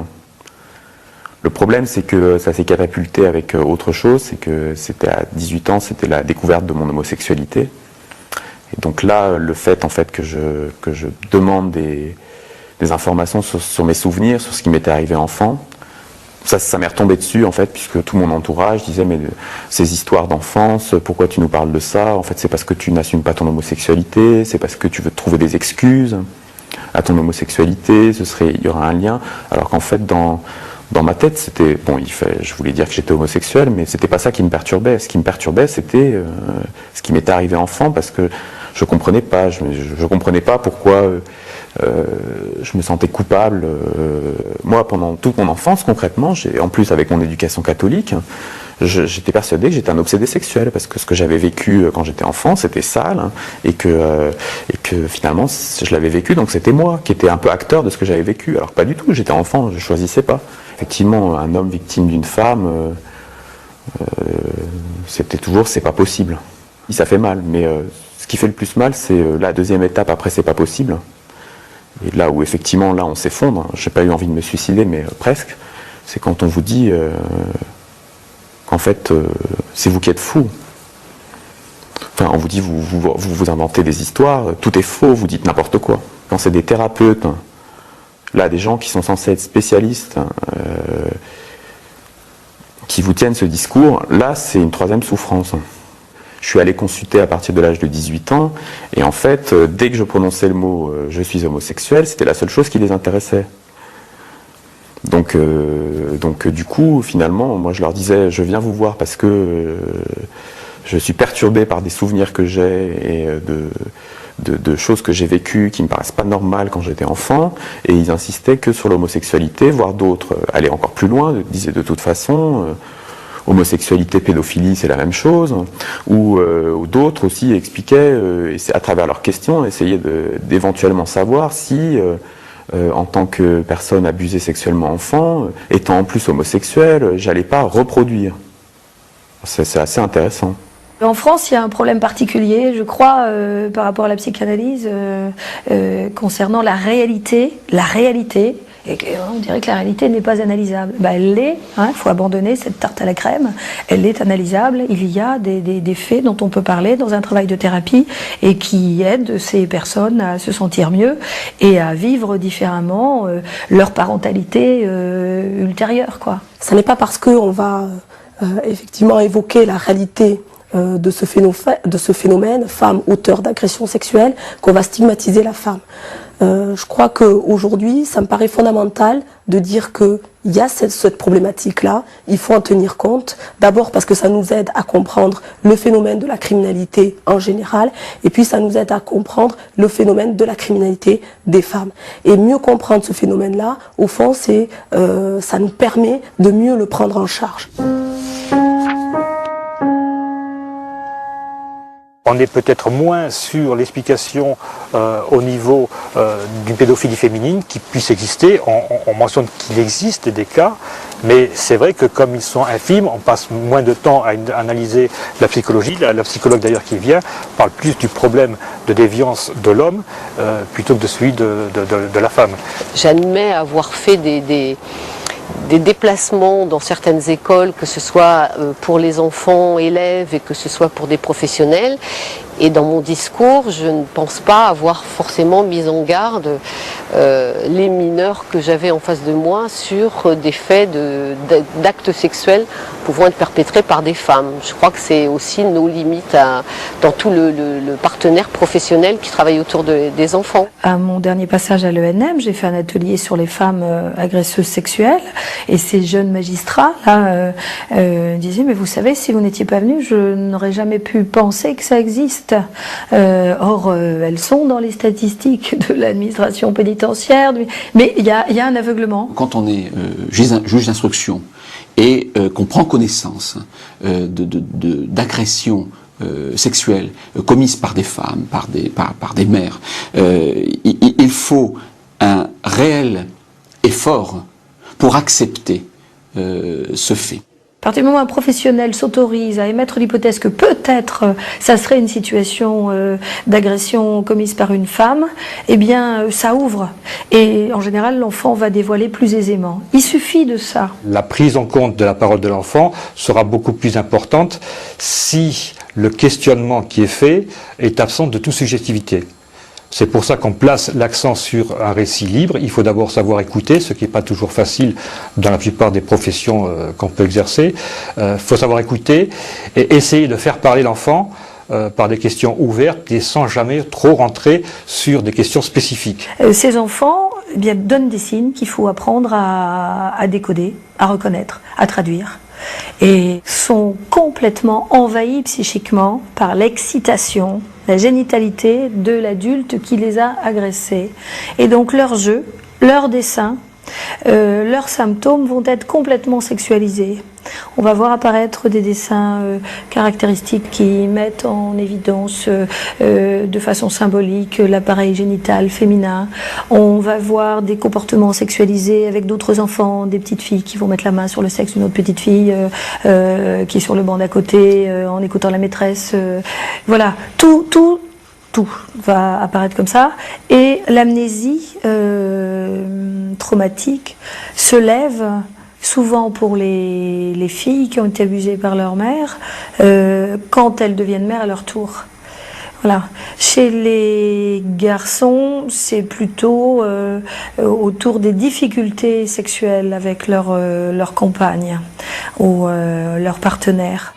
Le problème, c'est que ça s'est catapulté avec autre chose, c'est que c'était à 18 ans, c'était la découverte de mon homosexualité. Et donc là, le fait en fait que je demande des informations sur mes souvenirs, sur ce qui m'était arrivé enfant, ça m'est retombé dessus en fait, puisque tout mon entourage disait mais ces histoires d'enfance, pourquoi tu nous parles de ça? En fait, c'est parce que tu n'assumes pas ton homosexualité, c'est parce que tu veux trouver des excuses à ton homosexualité, il y aura un lien, alors qu'en fait dans ma tête, c'était bon, je voulais dire que j'étais homosexuel, mais c'était pas ça qui me perturbait. Ce qui me perturbait, c'était ce qui m'était arrivé enfant, parce que je comprenais pas, je comprenais pas pourquoi je me sentais coupable. Moi, pendant toute mon enfance, concrètement, en plus avec mon éducation catholique, j'étais persuadé que j'étais un obsédé sexuel, parce que ce que j'avais vécu quand j'étais enfant, c'était sale, hein, et que finalement, je l'avais vécu, donc c'était moi qui étais un peu acteur de ce que j'avais vécu. Alors pas du tout, j'étais enfant, je choisissais pas. Effectivement, un homme victime d'une femme, c'était toujours, c'est pas possible. Ça fait mal, mais ce qui fait le plus mal, c'est la deuxième étape après, c'est pas possible. Et là où effectivement, là on s'effondre, j'ai pas eu envie de me suicider, mais presque, c'est quand on vous dit qu'en fait, c'est vous qui êtes fou. Enfin, on vous dit, vous inventez des histoires, tout est faux, vous dites n'importe quoi. Quand c'est des thérapeutes, là, des gens qui sont censés être spécialistes, qui vous tiennent ce discours, là, c'est une troisième souffrance. Je suis allé consulter à partir de l'âge de 18 ans, et en fait, dès que je prononçais le mot « je suis homosexuel », c'était la seule chose qui les intéressait. Donc du coup, finalement, moi je leur disais « je viens vous voir parce que je suis perturbé par des souvenirs que j'ai et de choses que j'ai vécues qui me paraissent pas normales quand j'étais enfant », et ils insistaient que sur l'homosexualité, voire d'autres allaient encore plus loin, disaient de toute façon homosexualité, pédophilie, c'est la même chose, ou d'autres aussi expliquaient, à travers leurs questions, essayaient d'éventuellement savoir si, en tant que personne abusée sexuellement enfant, étant en plus homosexuel, j'allais pas reproduire. C'est assez intéressant. En France, il y a un problème particulier, je crois, par rapport à la psychanalyse, concernant la réalité, et on dirait que la réalité n'est pas analysable. Elle l'est, il faut abandonner cette tarte à la crème, elle est analysable, il y a des faits dont on peut parler dans un travail de thérapie et qui aident ces personnes à se sentir mieux et à vivre différemment leur parentalité ultérieure, quoi. Ce n'est pas parce qu'on va effectivement évoquer la réalité de ce phénomène, femme auteure d'agression sexuelle, qu'on va stigmatiser la femme. Je crois qu'aujourd'hui, ça me paraît fondamental de dire qu'il y a cette problématique-là, il faut en tenir compte, d'abord parce que ça nous aide à comprendre le phénomène de la criminalité en général, et puis ça nous aide à comprendre le phénomène de la criminalité des femmes. Et mieux comprendre ce phénomène-là, au fond, ça nous permet de mieux le prendre en charge. On est peut-être moins sur l'explication au niveau d'une pédophilie féminine qui puisse exister. On mentionne qu'il existe des cas, mais c'est vrai que comme ils sont infimes, on passe moins de temps à analyser la psychologie. La psychologue d'ailleurs qui vient parle plus du problème de déviance de l'homme plutôt que de celui de la femme. J'admets avoir fait des déplacements dans certaines écoles, que ce soit pour les enfants, élèves, et que ce soit pour des professionnels. Et dans mon discours, je ne pense pas avoir forcément mis en garde les mineurs que j'avais en face de moi sur des faits d'actes sexuels pouvant être perpétrés par des femmes. Je crois que c'est aussi nos limites dans tout le partenaire professionnel qui travaille autour des enfants. À mon dernier passage à l'ENM, j'ai fait un atelier sur les femmes agresseuses sexuelles, et ces jeunes magistrats là disaient « mais vous savez, si vous n'étiez pas venu, je n'aurais jamais pu penser que ça existe ». texte. Or, elles sont dans les statistiques de l'administration pénitentiaire, mais il y a un aveuglement. Quand on est juge d'instruction et qu'on prend connaissance d'agressions sexuelles commises par des femmes, par des mères, il faut un réel effort pour accepter ce fait. À partir du moment où un professionnel s'autorise à émettre l'hypothèse que peut-être ça serait une situation d'agression commise par une femme, eh bien ça ouvre. Et en général, l'enfant va dévoiler plus aisément. Il suffit de ça. La prise en compte de la parole de l'enfant sera beaucoup plus importante si le questionnement qui est fait est absent de toute suggestivité. C'est pour ça qu'on place l'accent sur un récit libre. Il faut d'abord savoir écouter, ce qui n'est pas toujours facile dans la plupart des professions qu'on peut exercer. Il faut savoir écouter et essayer de faire parler l'enfant par des questions ouvertes et sans jamais trop rentrer sur des questions spécifiques. Ces enfants donnent des signes qu'il faut apprendre à décoder, à reconnaître, à traduire. Et sont complètement envahis psychiquement par l'excitation, la génitalité de l'adulte qui les a agressés. Et donc leurs jeux, leurs dessins, leurs symptômes vont être complètement sexualisés. On va voir apparaître des dessins caractéristiques qui mettent en évidence de façon symbolique l'appareil génital féminin. On va voir des comportements sexualisés avec d'autres enfants, des petites filles qui vont mettre la main sur le sexe d'une autre petite fille qui est sur le banc d'à côté en écoutant la maîtresse. Voilà, tout va apparaître comme ça. Et l'amnésie traumatique se lève souvent pour les filles qui ont été abusées par leur mère, quand elles deviennent mères à leur tour. Voilà. Chez les garçons, c'est plutôt autour des difficultés sexuelles avec leur compagne ou leur partenaire.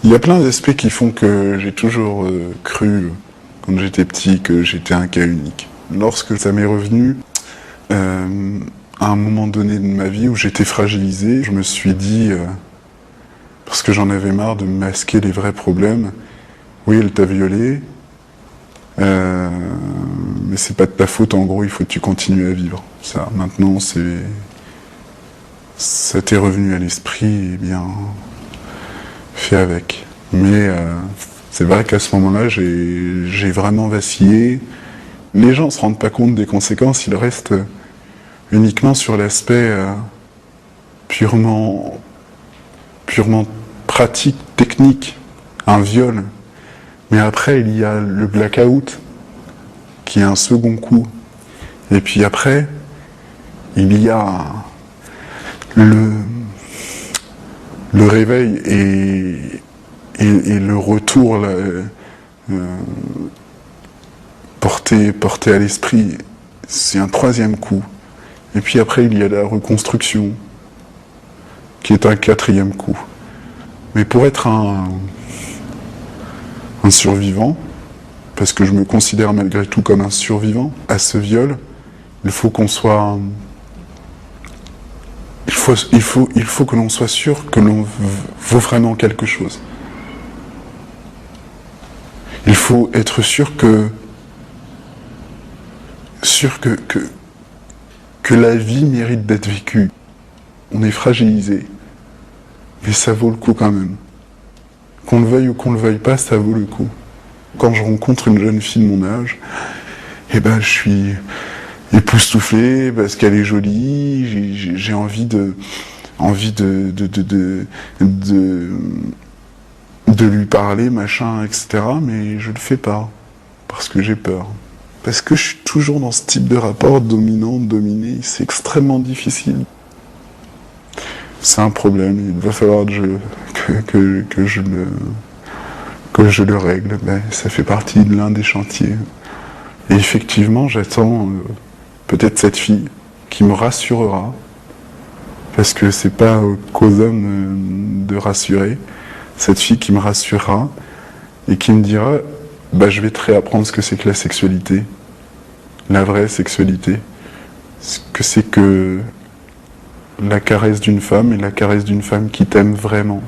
Il y a plein d'aspects qui font que j'ai toujours cru, quand j'étais petit, que j'étais un cas unique. Lorsque ça m'est revenu, à un moment donné de ma vie où j'étais fragilisé, je me suis dit, parce que j'en avais marre de masquer les vrais problèmes, oui, elle t'a violé, mais c'est pas de ta faute, en gros, il faut que tu continues à vivre. Ça, maintenant, ça t'est revenu à l'esprit, et bien, fais avec. Mais c'est vrai qu'à ce moment-là, j'ai vraiment vacillé. Les gens ne se rendent pas compte des conséquences, ils restent uniquement sur l'aspect purement pratique, technique, un viol. Mais après, il y a le blackout, qui est un second coup. Et puis après, il y a le réveil et le retour porté à l'esprit, c'est un troisième coup. Et puis après, il y a la reconstruction, qui est un quatrième coup. Mais pour être un survivant, parce que je me considère malgré tout comme un survivant à ce viol, il faut qu'on soit... Il faut que l'on soit sûr que l'on vaut vraiment quelque chose. Il faut être sûr que la vie mérite d'être vécue. On est fragilisé, mais ça vaut le coup quand même. Qu'on le veuille ou qu'on le veuille pas, ça vaut le coup. Quand je rencontre une jeune fille de mon âge, eh ben, je suis époustouflé parce qu'elle est jolie, j'ai envie de lui parler, machin, etc. Mais je le fais pas, parce que j'ai peur. Parce que je suis toujours dans ce type de rapport dominant-dominé, c'est extrêmement difficile. C'est un problème, il va falloir que je le règle, ben, ça fait partie de l'un des chantiers. Et effectivement, j'attends peut-être cette fille qui me rassurera, parce que c'est pas qu'aux hommes de rassurer, cette fille qui me rassurera et qui me dira, bah, je vais te réapprendre ce que c'est que la sexualité, la vraie sexualité, ce que c'est que la caresse d'une femme et la caresse d'une femme qui t'aime vraiment,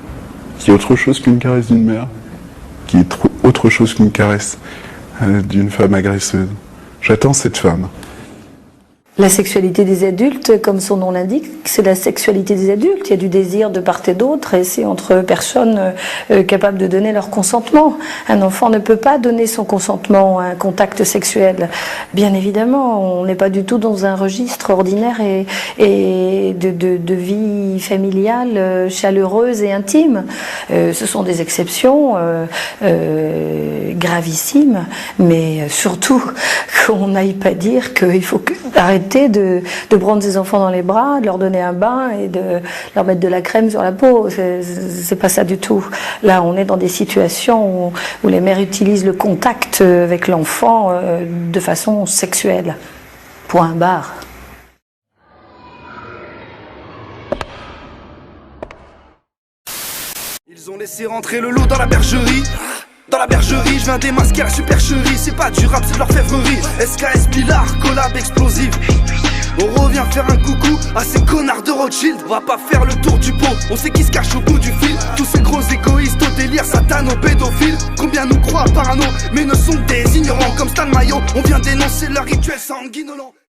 qui est autre chose qu'une caresse d'une mère, qui est autre chose qu'une caresse d'une femme agresseuse. J'attends cette femme. La sexualité des adultes, comme son nom l'indique, c'est la sexualité des adultes. Il y a du désir de part et d'autre et c'est entre personnes capables de donner leur consentement. Un enfant ne peut pas donner son consentement à un contact sexuel. Bien évidemment, on n'est pas du tout dans un registre ordinaire et de vie familiale chaleureuse et intime. Ce sont des exceptions gravissimes, mais surtout qu'on n'aille pas dire qu'il faut arrêter de prendre ses enfants dans les bras, de leur donner un bain et de leur mettre de la crème sur la peau. C'est pas ça du tout. Là, on est dans des situations où les mères utilisent le contact avec l'enfant de façon sexuelle. Point barre. Ils ont laissé rentrer le loup dans la bergerie. Dans la bergerie, je viens démasquer la supercherie. C'est pas du rap, c'est de l'orfèvrerie. SKS Billard, collab explosive. On revient faire un coucou à ces connards de Rothschild. On va pas faire le tour du pot, on sait qui se cache au bout du fil. Tous ces gros égoïstes au délire, satano, pédophiles. Combien nous croient parano, mais ne sont que des ignorants comme Stan Mayo. On vient dénoncer leur rituel sanguinolent.